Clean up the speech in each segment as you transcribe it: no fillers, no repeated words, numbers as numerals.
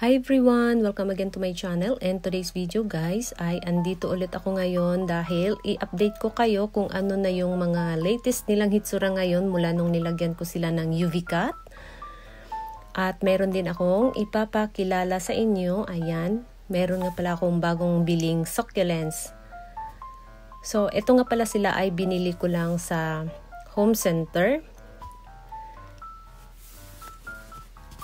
Hi everyone! Welcome again to my channel, and today's video guys ay andito ulit ako ngayon dahil i-update ko kayo kung ano na yung mga latest nilang hitsura ngayon mula nung nilagyan ko sila ng UV cut. At meron din akong ipapakilala sa inyo. Ayan, meron nga pala akong bagong biling succulents. So ito nga pala sila ay binili ko lang sa home center.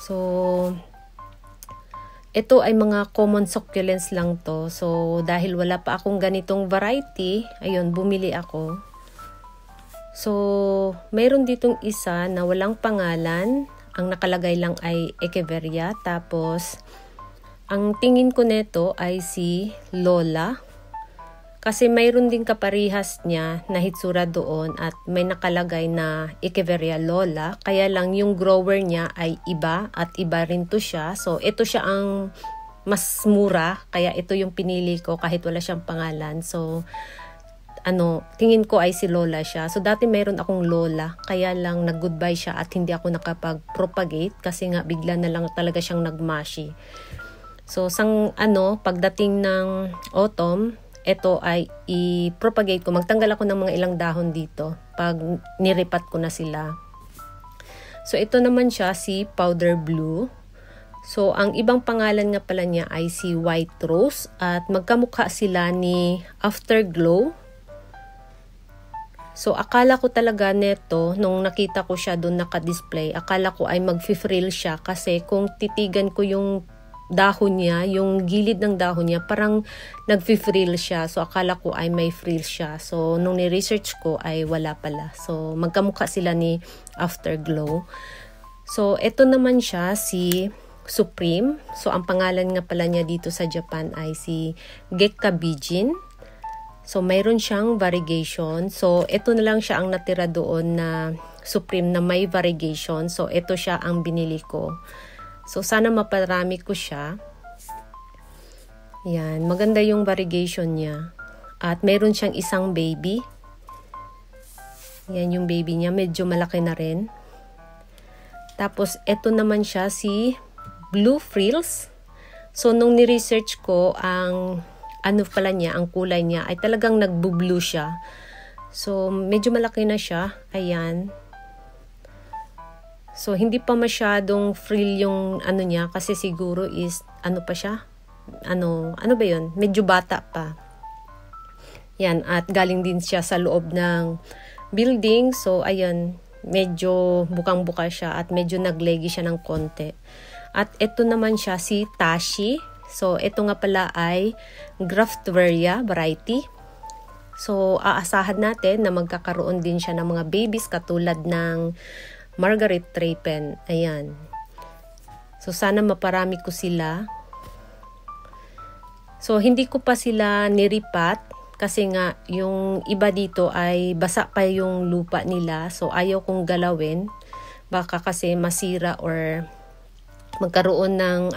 So ito ay mga common succulents lang to. So, dahil wala pa akong ganitong variety, ayun, bumili ako. So, mayroon ditong isa na walang pangalan. Ang nakalagay lang ay Echeveria. Tapos, ang tingin ko nito ay si Lola. Kasi mayroon din kaparihas niya na hitsura doon at may nakalagay na Echeveria Lola. Kaya lang yung grower niya ay iba at iba rin to siya. So ito siya ang mas mura. Kaya ito yung pinili ko kahit wala siyang pangalan. So tingin ko ay si Lola siya. So dati mayroon akong Lola. Kaya lang nag-goodbye siya at hindi ako nakapag-propagate. Kasi nga bigla na lang talaga siyang nagmashi. So pagdating ng autumn, ito ay i-propagate ko. Magtanggal ako ng mga ilang dahon dito pag niripat ko na sila. So ito naman siya si Powder Blue. So ang ibang pangalan nga pala niya ay si White Rose at magkamukha sila ni Afterglow. So akala ko talaga neto nung nakita ko siya doon naka-display, akala ko ay mag-frill siya kasi kung titigan ko yung dahon niya, yung gilid ng dahon niya, parang nag-frill siya. So, akala ko ay may frill siya. So, nung ni-research ko ay wala pala. So, magkamukha sila ni Afterglow. So, ito naman siya si Supreme. So, ang pangalan nga pala niya dito sa Japan ay si Gekka Bijin. So, mayroon siyang variegation. So, ito na lang siya ang natira doon na Supreme na may variegation. So, ito siya ang binili ko. So, sana maparami ko siya. Yan. Maganda yung variegation niya. At meron siyang isang baby. Yan yung baby niya. Medyo malaki na rin. Tapos, ito naman siya si Blue Frills. So, nung ni-research ko, ang pala niya, ang kulay niya, ay talagang nagbu-blue siya. So, medyo malaki na siya. Ayan. So, hindi pa masyadong frill yung niya kasi siguro is, pa siya? Ano ba yun? Medyo bata pa. Yan, at galing din siya sa loob ng building. So, ayan, medyo bukang-buka siya at medyo nagleggy siya ng konti. At ito naman siya si Tashi. So, ito nga pala ay Graftoria variety. So, aasahan natin na magkakaroon din siya ng mga babies katulad ng Margaret Trapen. Ayan. So, sana maparami ko sila. So, hindi ko pa sila niripat kasi nga yung iba dito ay basa pa yung lupa nila. So, ayaw kong galawin. Baka kasi masira or magkaroon ng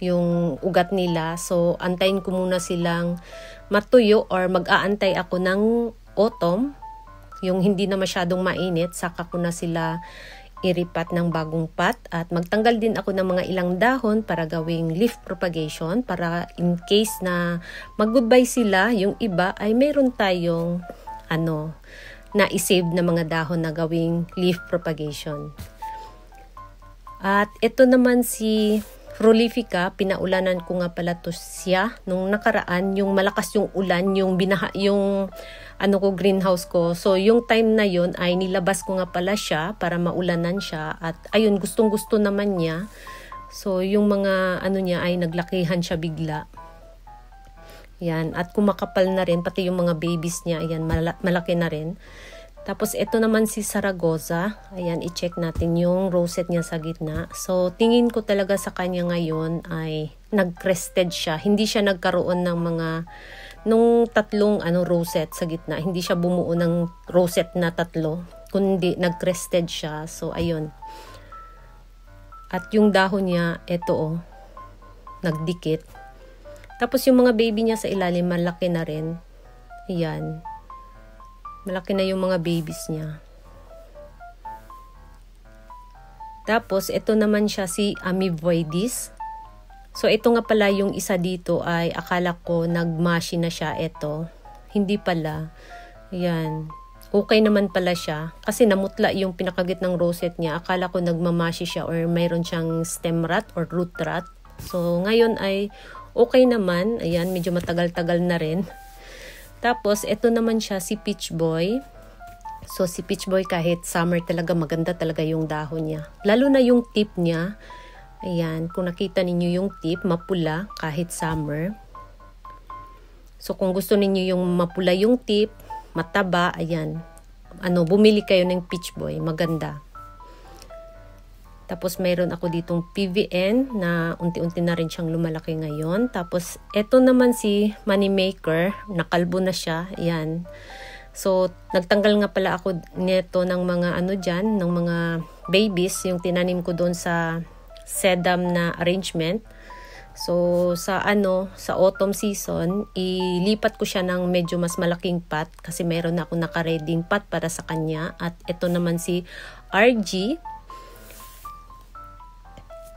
yung ugat nila. So, antayin ko muna silang matuyo or mag-aantay ako ng autumn. Yung hindi na masyadong mainit, saka ko na sila iripat ng bagong pot at magtanggal din ako ng mga ilang dahon para gawing leaf propagation para in case na mag-goodbye sila, yung iba ay meron tayong na isave na mga dahon na gawing leaf propagation. At ito naman si Prolifica, pinaulanan ko nga pala to siya nung nakaraan, yung malakas yung ulan, yung binaha, yung greenhouse ko. So, yung time na yun ay nilabas ko nga pala siya para maulanan siya. At ayun, gustong-gusto naman niya. So, yung mga niya ay naglakihan siya bigla. Yan. At kumakapal na rin, pati yung mga babies niya, ayan, malaki na rin. Tapos, ito naman si Zaragoza. Ayan, i-check natin yung rosette niya sa gitna. So, tingin ko talaga sa kanya ngayon ay nag-crested siya. Hindi siya nagkaroon ng mga nung tatlong rosette sa gitna. Hindi siya bumuo ng rosette na tatlo, kundi nag-crested siya. So, ayun. At yung dahon niya, ito nagdikit. Tapos yung mga baby niya sa ilalim, malaki na rin. Ayan. Malaki na yung mga babies niya. Tapos, ito naman siya si Amivoides. So ito nga pala yung isa dito ay akala ko nagmashi na siya ito. Hindi pala. Ayan. Okay naman pala siya. Kasi namutla yung pinakagit ng rosette niya. Akala ko nagmamashi siya or mayroon siyang stem rot or root rot. So ngayon ay okay naman. Ayan, medyo matagal-tagal na rin. Tapos ito naman siya si Peach Boy. So si Peach Boy kahit summer talaga maganda talaga yung dahon niya. Lalo na yung tip niya. Ayan, kung nakita ninyo yung tip, mapula kahit summer. So kung gusto ninyo yung mapula yung tip, mataba, ayan. Bumili kayo ng Peach Boy, maganda. Tapos mayroon ako ditong PVN na unti-unti na rin siyang lumalaki ngayon. Tapos eto naman si Money Maker, nakalbo na siya, ayan. So nagtanggal nga pala ako nito ng mga dyan, ng mga babies, yung tinanim ko doon sa sedum na arrangement. So sa autumn season, ilipat ko siya ng medyo mas malaking pot kasi meron na ako naka-reading pot para sa kanya. At ito naman si RG.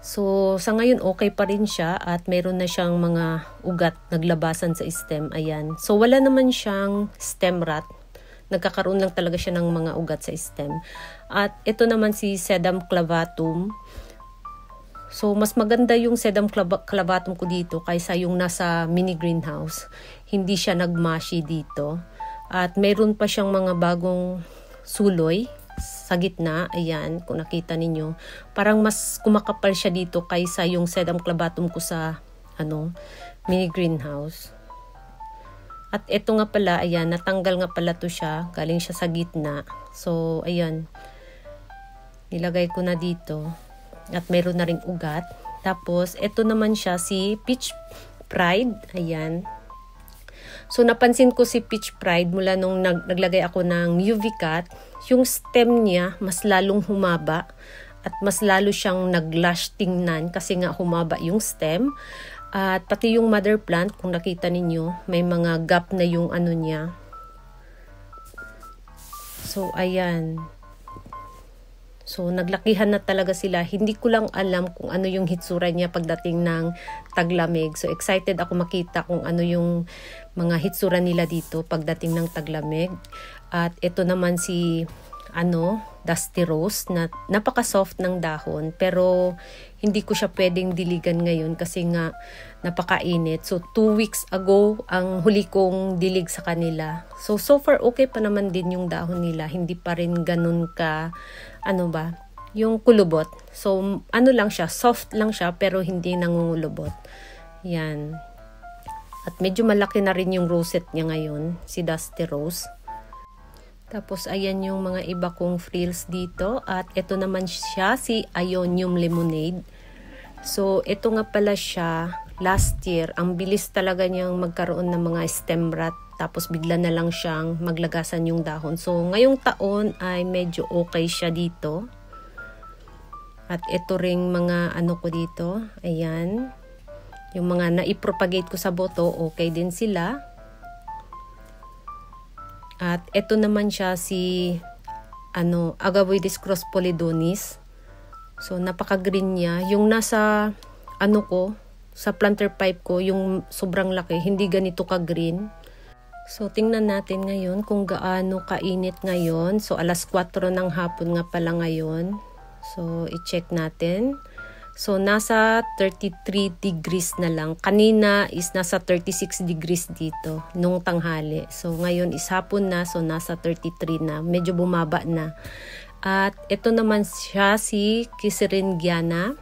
So sa ngayon okay pa rin siya at meron na siyang mga ugat naglabasan sa stem. Ayan. So wala naman siyang stem rot. Nagkakaroon lang talaga siya ng mga ugat sa stem. At ito naman si Sedum clavatum. So, mas maganda yung Sedum clavatum ko dito kaysa yung nasa mini greenhouse. Hindi siya nagmashi dito. At mayroon pa siyang mga bagong suloy sa gitna. Ayan, kung nakita ninyo. Parang mas kumakapal siya dito kaysa yung Sedum clavatum ko sa mini greenhouse. At ito nga pala, ayan, natanggal nga pala to siya. Galing siya sa gitna. So, ayan. Nilagay ko na dito. At mayroon na ring ugat. Tapos, ito naman siya si Peach Pride. Ayan. So, napansin ko si Peach Pride mula nung naglagay ako ng UV cut. Yung stem niya, mas lalong humaba. At mas lalo siyang nag-lush tingnan kasi nga humaba yung stem. At pati yung mother plant, kung nakita ninyo, may mga gap na yung niya. So, ayan. So, naglakihan na talaga sila. Hindi ko lang alam kung ano yung hitsura niya pagdating ng taglamig. So, excited ako makita kung ano yung mga hitsura nila dito pagdating ng taglamig. At ito naman si Dusty Rose na napaka-soft ng dahon. Pero, hindi ko siya pwedeng diligan ngayon kasi nga napakainit. So, 2 weeks ago, ang huli kong dilig sa kanila. So far, okay pa naman din yung dahon nila. Hindi pa rin ganun ka, yung kulubot. So, lang siya, soft lang siya, pero hindi nangungulubot. Yan. At medyo malaki na rin yung rosette niya ngayon, si Dusty Rose. Tapos, ayan yung mga iba kong frills dito. At ito naman siya, si Ionium Lemonade. So, ito nga pala siya, last year, ang bilis talaga niyang magkaroon ng mga stem rot. Tapos, bigla na lang siyang maglagasan yung dahon. So, ngayong taon ay medyo okay siya dito. At ito ring mga ko dito. Ayan. Yung mga naipropagate ko sa boto, okay din sila. At ito naman siya si Agavoides cross polydonis. So napaka-green niya. Yung nasa sa planter pipe ko, yung sobrang laki, hindi ganito ka-green. So tingnan natin ngayon kung gaano kainit ngayon. So alas 4 ng hapon nga pala ngayon. So i-check natin. So, nasa 33 degrees na lang. Kanina is nasa 36 degrees dito, nung tanghali. So, ngayon is hapon na, so nasa 33 na. Medyo bumaba na. At ito naman siya si Kisseringiana.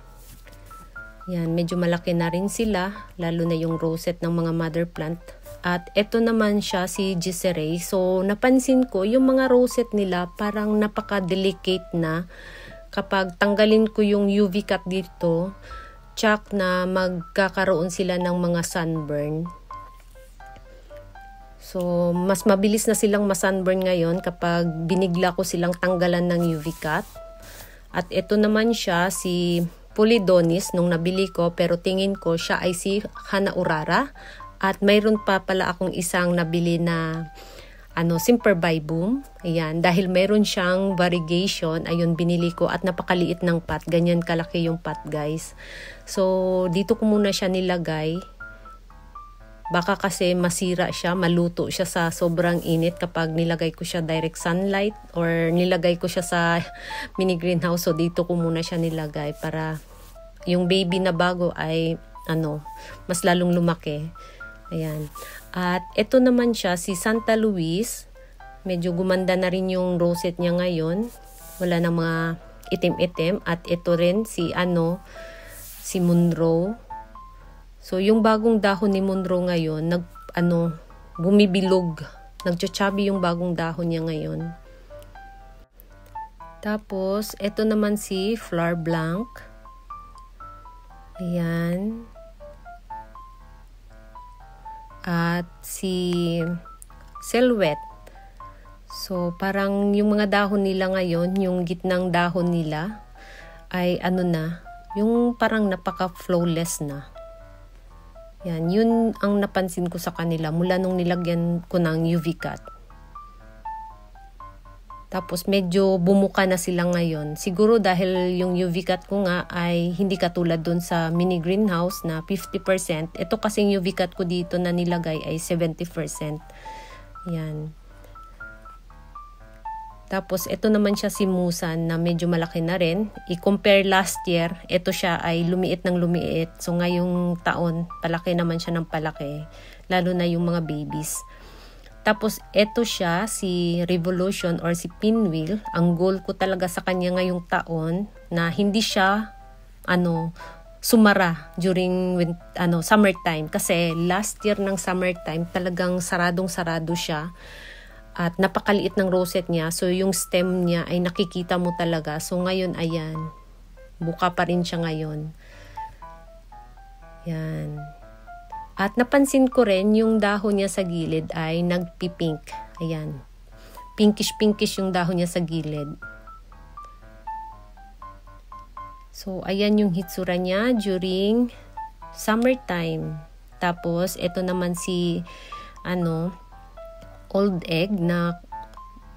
Yan, medyo malaki na rin sila, lalo na yung rosette ng mga mother plant. At ito naman siya si Giserae. So, napansin ko, yung mga rosette nila parang napaka-delicate na. Kapag tanggalin ko yung UV cut dito, tsak na magkakaroon sila ng mga sunburn. So, mas mabilis na silang masunburn ngayon kapag binigla ko silang tanggalan ng UV cut. At ito naman siya, si Polydonis, nung nabili ko, pero tingin ko siya ay si Hanaurara. At mayroon pa pala akong isang nabili na Semperbibum. Ayan, dahil meron siyang variegation, ayun, binili ko at napakaliit ng pot. Ganyan kalaki yung pot, guys. So, dito ko muna siya nilagay. Baka kasi masira siya, maluto siya sa sobrang init kapag nilagay ko siya direct sunlight or nilagay ko siya sa mini greenhouse. So, dito ko muna siya nilagay para yung baby na bago ay mas lalong lumaki. Ayan. At ito naman siya, si Santa Luis. Medyo gumanda na rin yung rosette niya ngayon. Wala na mga itim-itim. At ito rin si Monroe. So, yung bagong dahon ni Monroe ngayon, bumibilog. Nagchachabi yung bagong dahon niya ngayon. Tapos, ito naman si Fleur Blanc. Ayan. At si Silhouette. So, parang yung mga dahon nila ngayon, yung gitnang dahon nila, ay yung parang napaka-flawless na. Yan, yun ang napansin ko sa kanila mula nung nilagyan ko ng UV cut. Tapos medyo bumuka na sila ngayon. Siguro dahil yung UV cut ko nga ay hindi katulad dun sa mini greenhouse na 50%. Ito kasing UV cut ko dito na nilagay ay 70%. Yan. Tapos, ito naman siya si Musan na medyo malaki na rin. I-compare last year, ito siya ay lumiit ng lumiit. So, ngayong taon, palaki naman siya ng palaki. Lalo na yung mga babies. Tapos, ito siya, si Revolution or si Pinwheel. Ang goal ko talaga sa kanya ngayong taon na hindi siya, sumara during summertime. Kasi last year ng summertime, talagang saradong-sarado siya. At napakaliit ng rosette niya. So, yung stem niya ay nakikita mo talaga. So, ngayon, ayan. Buka pa rin siya ngayon. Yan. At napansin ko rin, yung dahon niya sa gilid ay nagpipink. Ayan. Pinkish-pinkish yung dahon niya sa gilid. So, ayan yung hitsura niya during summertime. Tapos, ito naman si, old egg na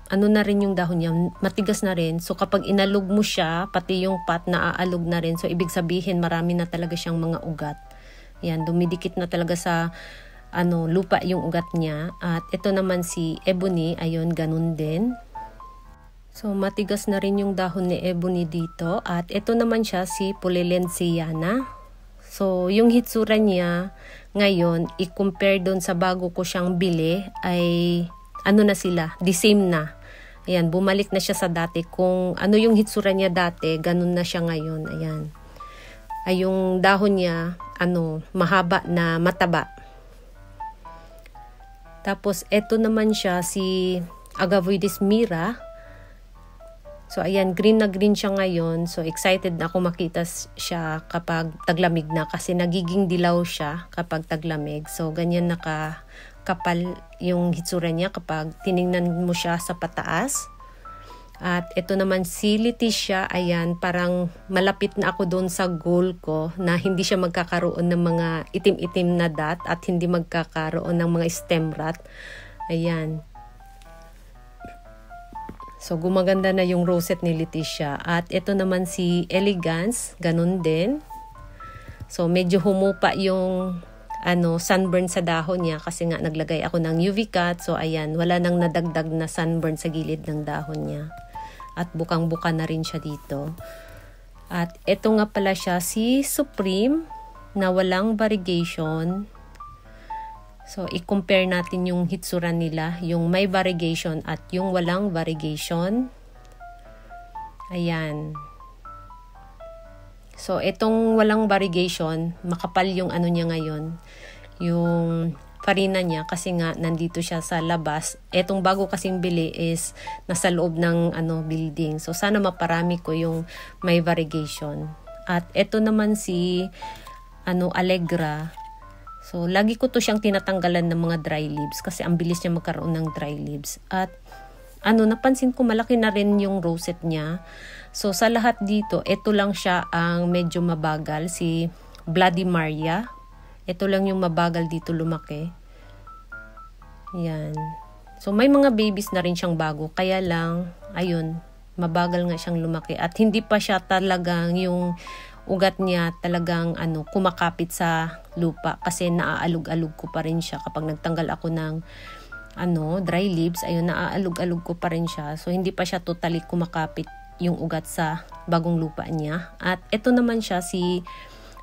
na rin yung dahon niya, matigas na rin. So, kapag inalog mo siya, pati yung pot naaalog na rin. So, ibig sabihin, marami na talaga siyang mga ugat. Yan, dumidikit na talaga sa lupa yung ugat niya. At ito naman si Ebony, ayun, ganun din. So, matigas na rin yung dahon ni Ebony dito. At ito naman siya si Polylensiana. So, yung hitsura niya ngayon, i-compare doon sa bago ko siyang bili, ay na sila, the same na. Ayan, bumalik na siya sa dati. Kung yung hitsura niya dati, ganun na siya ngayon. Ayan. Ay, yung dahon niya, mahaba na mataba. Tapos, eto naman siya, si Agavoides mira. So, ayan, green na green siya ngayon. So, excited na ako makita siya kapag taglamig na kasi nagiging dilaw siya kapag taglamig. So, ganyan nakakapal yung hitsura niya kapag tiningnan mo siya sa pataas. At ito naman si Leticia, ayan, parang malapit na ako doon sa goal ko na hindi siya magkakaroon ng mga itim-itim na dot at hindi magkakaroon ng mga stem rot. Ayan. So, gumaganda na yung rosette ni Leticia. At ito naman si Elegance, ganun din. So, medyo humupa yung sunburn sa dahon niya kasi nga naglagay ako ng UV cut. So, ayan, wala nang nadagdag na sunburn sa gilid ng dahon niya. At bukang-buka na rin siya dito. At ito nga pala siya, si Supreme, na walang variegation. So, i-compare natin yung hitsura nila, yung may variegation at yung walang variegation. Ayan. So, itong walang variegation, makapal yung niya ngayon, yung farina niya kasi nga nandito siya sa labas. Etong bago kasing bili is nasa loob ng building. So, sana maparami ko yung may variegation. At ito naman si Allegra. So, lagi ko to siyang tinatanggalan ng mga dry leaves kasi ang bilis niya magkaroon ng dry leaves. At napansin ko malaki na rin yung rosette niya. So, sa lahat dito, ito lang siya ang medyo mabagal, si Bloody Maria. Ito lang yung mabagal dito lumaki. Yan. So may mga babies na rin siyang bago, kaya lang, ayun, mabagal nga siyang lumaki at hindi pa siya talagang yung ugat niya talagang kumakapit sa lupa kasi naaalog-alog ko pa rin siya kapag nagtanggal ako ng dry leaves, ayun, naaalog-alog ko pa rin siya. So hindi pa siya totally kumakapit yung ugat sa bagong lupa niya. At ito naman siya si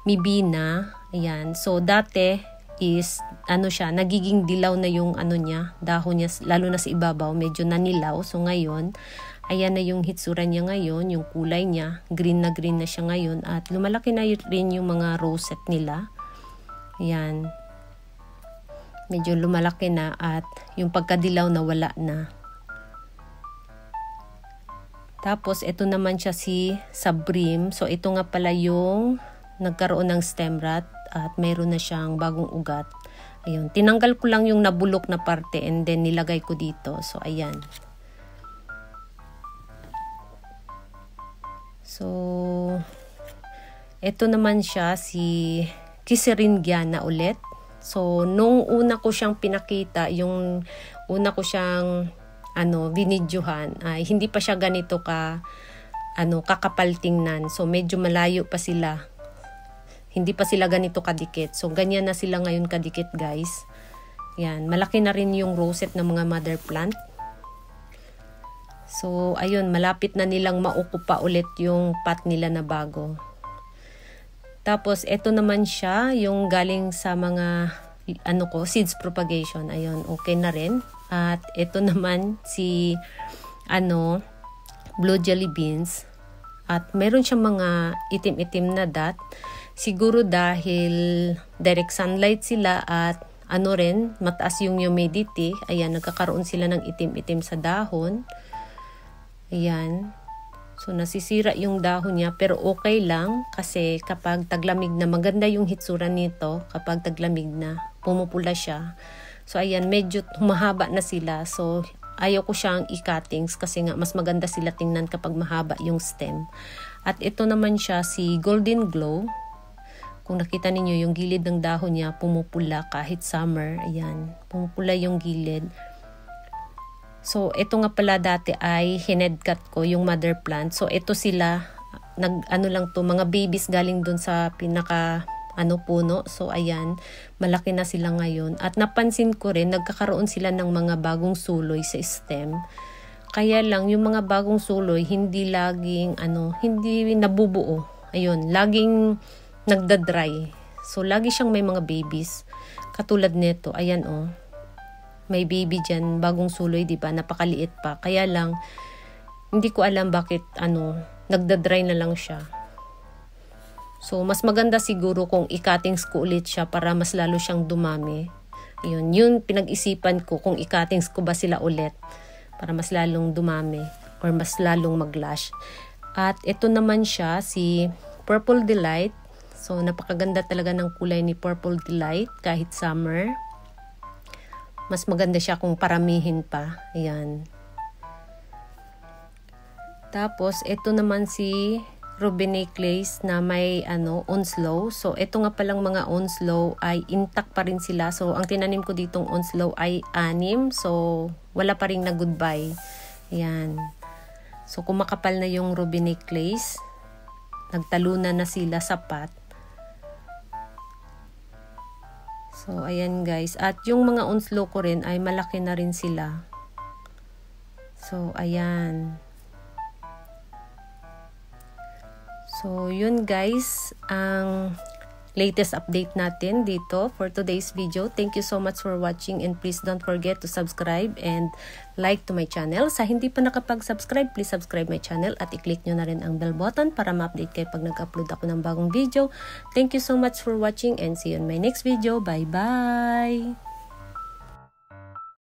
Mibina. Ayan. So dati is siya, nagiging dilaw na yung niya, dahon niya, lalo na sa ibabaw, medyo nanilaw. So ngayon, ayan na yung hitsura niya ngayon, yung kulay niya, green na siya ngayon at lumalaki na rin yung mga rosette nila. Ayan. Medyo lumalaki na at yung pagkadilaw na wala na. Tapos ito naman siya si Sabrim. So ito nga pala yung nagkaroon ng stem rot at mayroon na siyang bagong ugat. Ayun, tinanggal ko lang yung nabulok na parte and then nilagay ko dito. So ayan. So ito naman siya si Kiseringiana ulit. So nung una ko siyang pinakita, yung una ko siyang binidyohan, ay hindi pa siya ganito kakapal tingnan. So medyo malayo pa sila. Hindi pa sila ganito kadikit. So ganyan na sila ngayon kadikit, guys. Yan, malaki na rin yung rosette ng mga mother plant. So ayun, malapit na nilang maukupa ulit yung pot nila na bago. Tapos ito naman siya, yung galing sa mga seeds propagation. Ayun, okay na rin. At ito naman si blue jelly beans. At meron siyang mga itim-itim na dot. Siguro dahil direct sunlight sila at rin, mataas yung humidity. Ayan, nagkakaroon sila ng itim-itim sa dahon. Ayan. So nasisira yung dahon niya pero okay lang kasi kapag taglamig na, maganda yung hitsura nito kapag taglamig na, pumupula siya. So ayan, medyo humahaba na sila. So ayaw ko siyang i-cuttings kasi nga mas maganda sila tingnan kapag mahaba yung stem. At ito naman siya si Golden Glow. Kung nakita ninyo yung gilid ng dahon niya, pumupula kahit summer. Ayan, pumupula yung gilid. So ito nga pala dati ay hinedcut ko yung mother plant. So ito sila, lang to, mga babies galing dun sa pinaka puno. So ayan, malaki na sila ngayon. At napansin ko rin, nagkakaroon sila ng mga bagong suloy sa stem. Kaya lang, yung mga bagong suloy, hindi laging, hindi nabubuo. Ayun, laging nagda-dry. So lagi siyang may mga babies. Katulad nito, ayan may baby dyan, bagong suloy, diba? Napakaliit pa. Kaya lang, hindi ko alam bakit, nagda-dry na lang siya. So, mas maganda siguro kung i-cuttings ko ulit siya para mas lalo siyang dumami. Yun pinag-isipan ko kung i-cuttings ko ba sila ulit para mas lalong dumami or mas lalong mag-lash. At ito naman siya, si Purple Delight. So, napakaganda talaga ng kulay ni Purple Delight kahit summer. Mas maganda siya kung paramihin pa. Ayan. Tapos, ito naman si Ruby Necklace na may onslow. So ito nga palang mga onslow ay intact pa rin sila. So ang tinanim ko ditong onslow ay 6. So wala pa rin na goodbye. Ayan. So kumakapal na yung Ruby Necklace. Nagtalunan na sila sa pot. So ayan guys. At yung mga onslow ko rin ay malaki na rin sila. So ayan. So, yun guys, ang latest update natin dito for today's video. Thank you so much for watching and please don't forget to subscribe and like to my channel. Sa hindi pa nakapag-subscribe, please subscribe my channel at i-click nyo na rin ang bell button para ma-update kayo pag nag-upload ako ng bagong video. Thank you so much for watching and see you in my next video. Bye-bye!